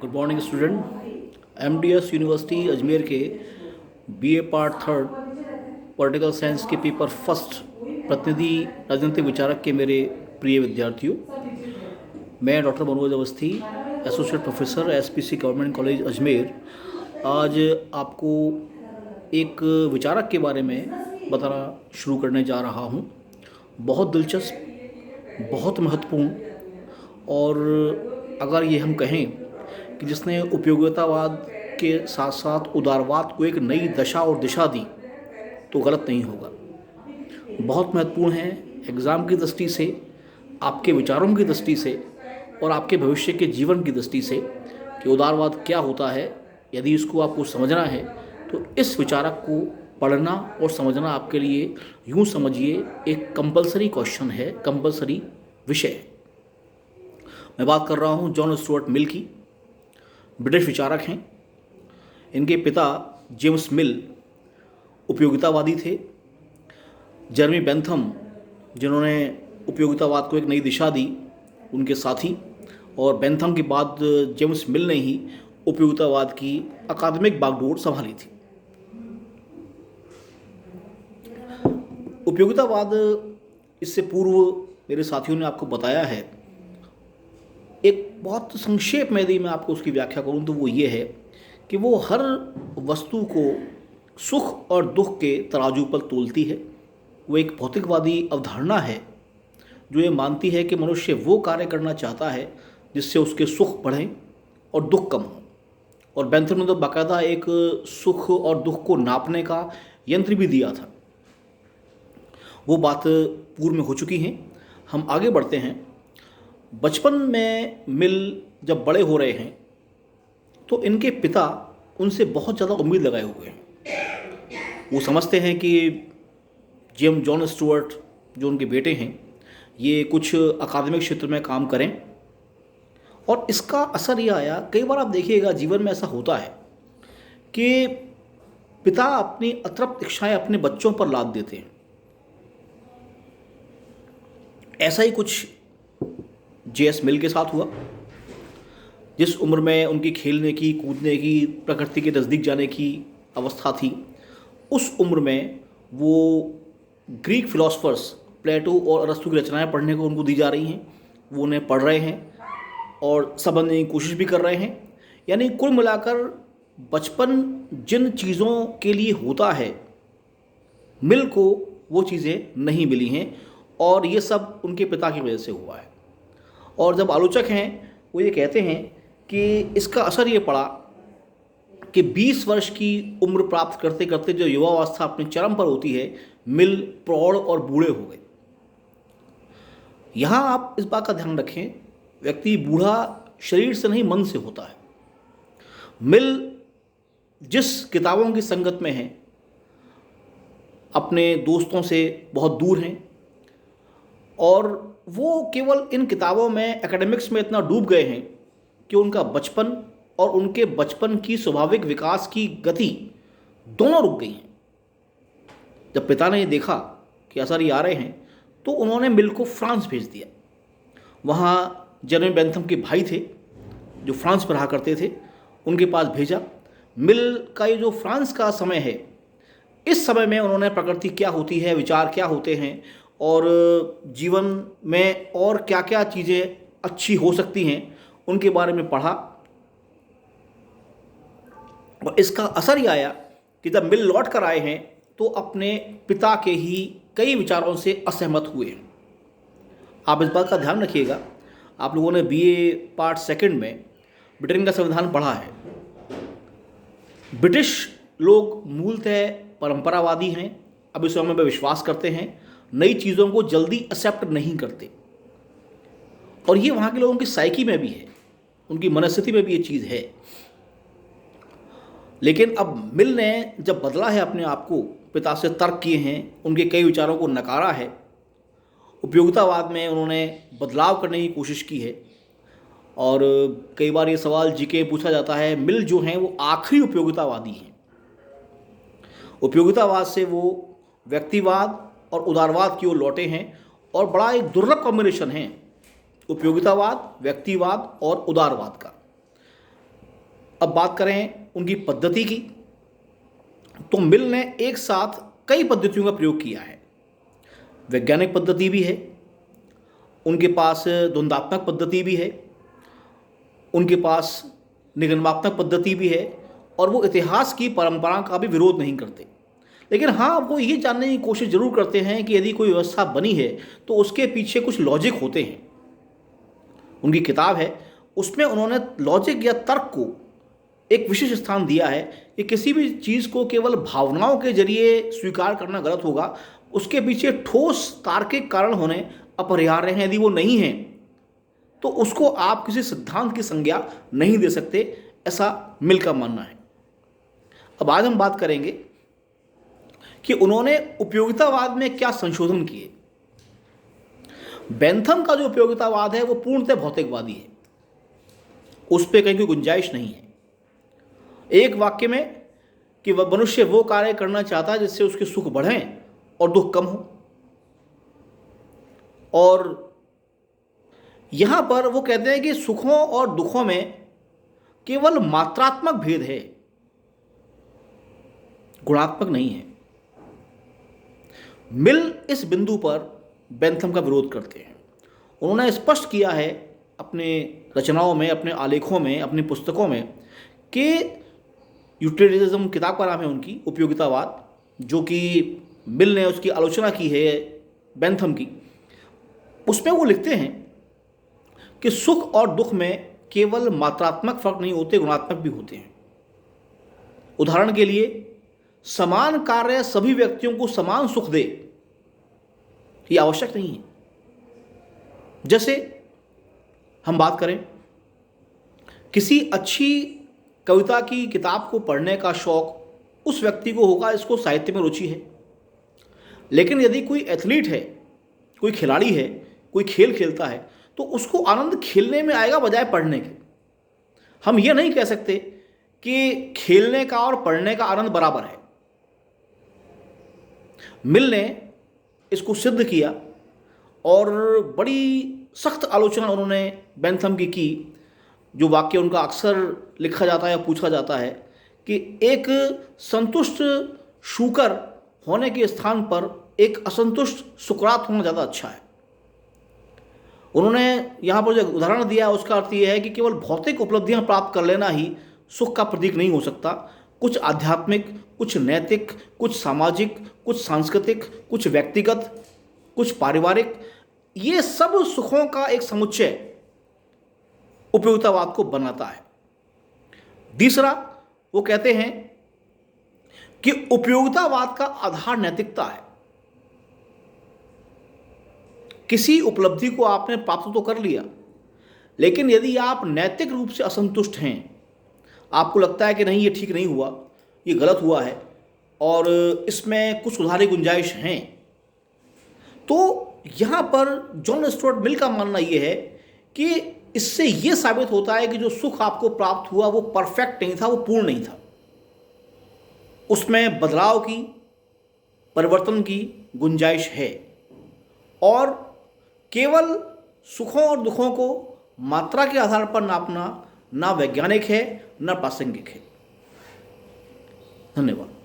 Good morning student. MDS university Ajmer के BA part third political science के paper first प्रतिनिधि राजनीतिक विचारक के मेरे प्रिय विद्यार्थियों, मैं doctor Manoj Awasthi, associate professor SPC government college Ajmer, आज आपको एक विचारक के बारे में बताना शुरू करने जा रहा हूँ। बहुत दिलचस्प, बहुत महत्वपूर्ण, और अगर ये हम कहें कि जिसने उपयोगितावाद के साथ साथ उदारवाद को एक नई दशा और दिशा दी तो गलत नहीं होगा। बहुत महत्वपूर्ण है एग्ज़ाम की दृष्टि से, आपके विचारों की दृष्टि से और आपके भविष्य के जीवन की दृष्टि से कि उदारवाद क्या होता है। यदि इसको आपको समझना है तो इस विचारक को पढ़ना और समझना आपके लिए, यूँ समझिए, एक कंपलसरी क्वेश्चन है, कंपलसरी विषय है। मैं बात कर रहा हूँ जॉन स्टुअर्ट मिल की। ब्रिटिश विचारक हैं। इनके पिता जेम्स मिल उपयोगितावादी थे। जर्मी बेंथम, जिन्होंने उपयोगितावाद को एक नई दिशा दी, उनके साथी, और बेंथम के बाद जेम्स मिल ने ही उपयोगितावाद की अकादमिक बागडोर संभाली थी। उपयोगितावाद, इससे पूर्व मेरे साथियों ने आपको बताया है, एक बहुत संक्षेप में यदि मैं आपको उसकी व्याख्या करूं तो वो ये है कि वो हर वस्तु को सुख और दुख के तराजू पर तोलती है। वो एक भौतिकवादी अवधारणा है जो ये मानती है कि मनुष्य वो कार्य करना चाहता है जिससे उसके सुख बढ़ें और दुख कम हो। और बेंथम ने तो बाकायदा एक सुख और दुख को नापने का यंत्र भी दिया था। वो बात पूर्व में हो चुकी हैं। हम आगे बढ़ते हैं। बचपन में मिल जब बड़े हो रहे हैं तो इनके पिता उनसे बहुत ज़्यादा उम्मीद लगाए हुए हैं। वो समझते हैं कि जॉन स्टुअर्ट, जो उनके बेटे हैं, ये कुछ अकादमिक क्षेत्र में काम करें। और इसका असर ये आया, कई बार आप देखिएगा जीवन में ऐसा होता है कि पिता अपनी अतृप्त इच्छाएं अपने बच्चों पर लाद देते हैं। ऐसा ही कुछ जेएस मिल के साथ हुआ। जिस उम्र में उनकी खेलने की, कूदने की, प्रकृति के नज़दीक जाने की अवस्था थी, उस उम्र में वो ग्रीक फिलोसफर्स प्लेटो और अरस्तु की रचनाएं पढ़ने को उनको दी जा रही हैं। वो उन्हें पढ़ रहे हैं और समझने की कोशिश भी कर रहे हैं। यानी कुल मिलाकर बचपन जिन चीज़ों के लिए होता है, मिल को वो चीज़ें नहीं मिली हैं, और ये सब उनके पिता की वजह से हुआ है। और जब आलोचक हैं वो ये कहते हैं कि इसका असर ये पड़ा कि 20 वर्ष की उम्र प्राप्त करते करते जो युवावस्था अपने चरम पर होती है, मिल प्रौढ़ और बूढ़े हो गए। यहाँ आप इस बात का ध्यान रखें, व्यक्ति बूढ़ा शरीर से नहीं, मन से होता है। मिल जिस किताबों की संगत में हैं, अपने दोस्तों से बहुत दूर हैं, और वो केवल इन किताबों में, एकेडमिक्स में इतना डूब गए हैं कि उनका बचपन और उनके बचपन की स्वाभाविक विकास की गति दोनों रुक गई हैं। जब पिता ने ये देखा कि असर ये आ रहे हैं तो उन्होंने मिल को फ्रांस भेज दिया। वहाँ जर्मी बेंथम के भाई थे जो फ्रांस में रहा करते थे, उनके पास भेजा। मिल का ये जो फ्रांस का समय है, इस समय में उन्होंने प्रकृति क्या होती है, विचार क्या होते हैं, और जीवन में और क्या क्या चीज़ें अच्छी हो सकती हैं, उनके बारे में पढ़ा। और इसका असर ये आया कि जब मिल लौट कर आए हैं तो अपने पिता के ही कई विचारों से असहमत हुए। आप इस बात का ध्यान रखिएगा, आप लोगों ने बीए पार्ट सेकंड में ब्रिटेन का संविधान पढ़ा है। ब्रिटिश लोग मूलतः परंपरावादी हैं, अब इस समय में विश्वास करते हैं, नई चीज़ों को जल्दी एक्सेप्ट नहीं करते। और ये वहाँ के लोगों की साइकी में भी है, उनकी मनस्थिति में भी ये चीज़ है। लेकिन अब मिल ने जब बदला है अपने आप को, पिता से तर्क किए हैं, उनके कई विचारों को नकारा है, उपयोगितावाद में उन्होंने बदलाव करने की कोशिश की है। और कई बार ये सवाल जीके पूछा जाता है, मिल जो हैं वो आखिरी उपयोगितावादी हैं। उपयोगितावाद से वो व्यक्तिवाद और उदारवाद की ओर लौटे हैं, और बड़ा एक दुर्लभ कॉम्बिनेशन है उपयोगितावाद, व्यक्तिवाद और उदारवाद का। अब बात करें उनकी पद्धति की, तो मिल ने एक साथ कई पद्धतियों का प्रयोग किया है। वैज्ञानिक पद्धति भी है, उनके पास द्वंद्वात्मक पद्धति भी है, उनके पास निगमनात्मक पद्धति भी है, और वो इतिहास की परंपरा का भी विरोध नहीं करते। लेकिन हाँ, वो ये जानने की कोशिश जरूर करते हैं कि यदि कोई व्यवस्था बनी है तो उसके पीछे कुछ लॉजिक होते हैं। उनकी किताब है, उसमें उन्होंने लॉजिक या तर्क को एक विशेष स्थान दिया है कि किसी भी चीज़ को केवल भावनाओं के जरिए स्वीकार करना गलत होगा, उसके पीछे ठोस तार्किक कारण होने अपरिहार्य हैं। यदि वो नहीं है तो उसको आप किसी सिद्धांत की संज्ञा नहीं दे सकते, ऐसा मिल का मानना है। अब आज हम बात करेंगे कि उन्होंने उपयोगितावाद में क्या संशोधन किए। बेंथम का जो उपयोगितावाद है वो पूर्णतः भौतिकवादी है, उस पर कहीं कोई गुंजाइश नहीं है। एक वाक्य में कि वह मनुष्य वो कार्य करना चाहता है जिससे उसके सुख बढ़ें और दुख कम हो। और यहां पर वो कहते हैं कि सुखों और दुखों में केवल मात्रात्मक भेद है, गुणात्मक नहीं है। मिल इस बिंदु पर बेंथम का विरोध करते हैं। उन्होंने स्पष्ट किया है अपने रचनाओं में, अपने आलेखों में, अपनी पुस्तकों में कि यूटिलिटरिज्म किताब का नाम है उनकी, उपयोगितावाद, जो कि मिल ने उसकी आलोचना की है बेंथम की। उसमें वो लिखते हैं कि सुख और दुख में केवल मात्रात्मक फर्क नहीं होते, गुणात्मक भी होते हैं। उदाहरण के लिए, समान कार्य सभी व्यक्तियों को समान सुख दे, ये आवश्यक नहीं है। जैसे हम बात करें, किसी अच्छी कविता की किताब को पढ़ने का शौक उस व्यक्ति को होगा जिसको साहित्य में रुचि है। लेकिन यदि कोई एथलीट है, कोई खिलाड़ी है, कोई खेल खेलता है, तो उसको आनंद खेलने में आएगा बजाय पढ़ने के। हम ये नहीं कह सकते कि खेलने का और पढ़ने का आनंद बराबर है। मिल ने इसको सिद्ध किया और बड़ी सख्त आलोचना उन्होंने बेंथम की, जो वाक्य उनका अक्सर लिखा जाता है या पूछा जाता है कि एक संतुष्ट शूकर होने के स्थान पर एक असंतुष्ट सुकरात होना ज़्यादा अच्छा है। उन्होंने यहाँ पर जो उदाहरण दिया उसका अर्थ यह है कि केवल भौतिक उपलब्धियाँ प्राप्त कर लेना ही सुख का प्रतीक नहीं हो सकता। कुछ आध्यात्मिक, कुछ नैतिक, कुछ सामाजिक, कुछ सांस्कृतिक, कुछ व्यक्तिगत, कुछ पारिवारिक, ये सब सुखों का एक समुच्चय उपयोगितावाद को बनाता है। तीसरा, वो कहते हैं कि उपयोगितावाद का आधार नैतिकता है। किसी उपलब्धि को आपने प्राप्त तो कर लिया, लेकिन यदि आप नैतिक रूप से असंतुष्ट हैं, आपको लगता है कि नहीं, ये ठीक नहीं हुआ, ये गलत हुआ है और इसमें कुछ सुधार की गुंजाइश हैं, तो यहाँ पर जॉन स्टुअर्ट मिल का मानना ये है कि इससे ये साबित होता है कि जो सुख आपको प्राप्त हुआ वो परफेक्ट नहीं था, वो पूर्ण नहीं था। उसमें बदलाव की, परिवर्तन की गुंजाइश है और केवल सुखों और दुखों को मात्रा के आधार पर नापना ना वैज्ञानिक है ना प्रासंगिक है। धन्यवाद।